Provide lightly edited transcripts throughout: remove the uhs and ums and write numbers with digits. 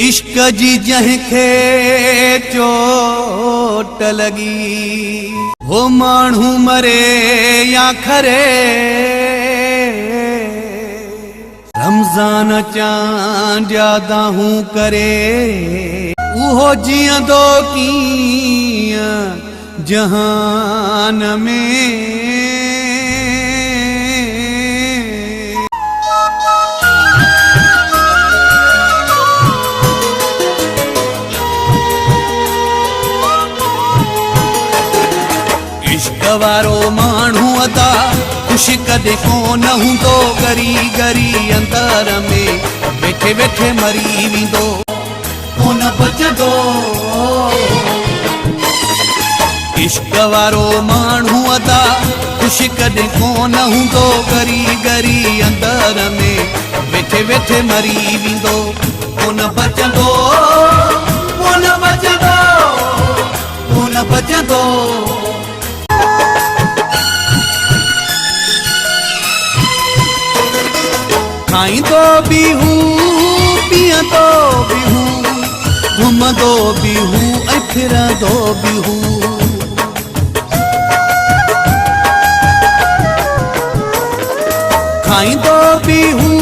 इश्क जी जंहिंखे चोट लगी हो माण्हू मरे या खरे। रमज़ान चांडिया दाहूं करे उहो जीअंदो कीअं जहान में। इश्क वारो माण्हू अदा ख़ुशि कदे कोन हूंदो, गरी गरी अंदर में वेठे वेठे मरी वेंदो कोन बचंदो। इश्क वारो माण्हू अदा ख़ुशि कदे कोन हूंदो, गरी गरी अंदर में वेठे वेठे मरी वेंदो कोन बचंदो कोन बचंदो कोन बचंदो। खाईंदो भी हूँ पीअंदो भी हूँ घुमंदो भी हूँ ऐं फिरंदो भी हूँ। खाईंदो भी हूँ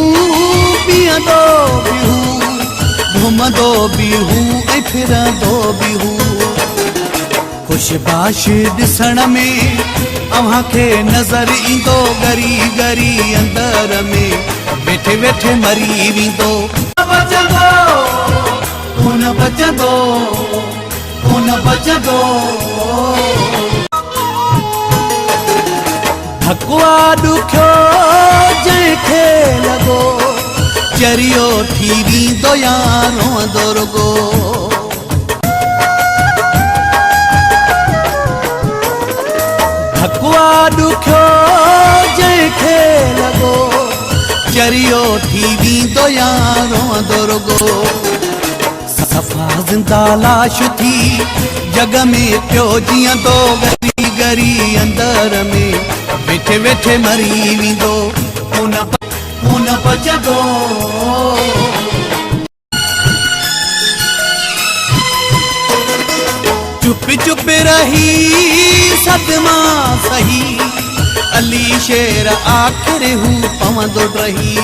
पीअंदो भी हूँ घुमंदो भी हूँ ऐं फिरंदो भी हूँ। खुशबाश ॾिसण में अव्हां खे नज़र ईंदो, गरी गरी अंदर में वेठे वेठे मरी वेंदो बचंदो कोन बचंदो कोन बचंदो। भकुआ ॾुखियो जंहिंखे लॻो चरियो थी वेंदो या रोअंदो रुगो। भकुआ ॾुखियो जंहिंखे लॻो चरियो थी वेंदो या रोअंदो रुगो। सफ़ा ज़िंदा लाश थी जग में पियो जीअंदो, गरी गरी अंदर में वेठे वेठे मरी वेंदो कोन बचंदो। चुप चुप रही सदमा सही अली शेर आखिर हूँ पवंदो रही।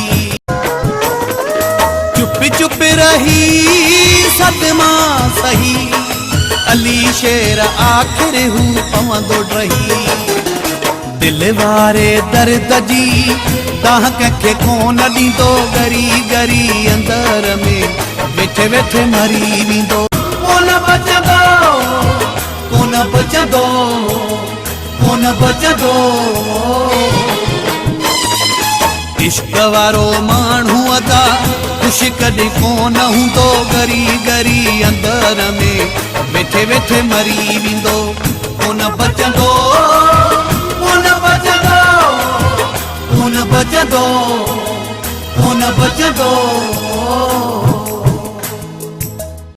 चुप चुप रही सदमा सही अली शेर आखिर हूँ पवंदो रही। दिल वारे दर्द जी तां कंहिंखे कोन ॾींदो, गरी गरी अंदर में वेठे वेठे मरी वेंदो कोन बचंदो कोन बचंदो कोन बचंदो। इश्क वारो माण्हू अदा ख़ुशि कॾहिं कोन हूंदो, गरी गरी अंदर में वेठे वेठे मरी वेंदो कोन बचंदो।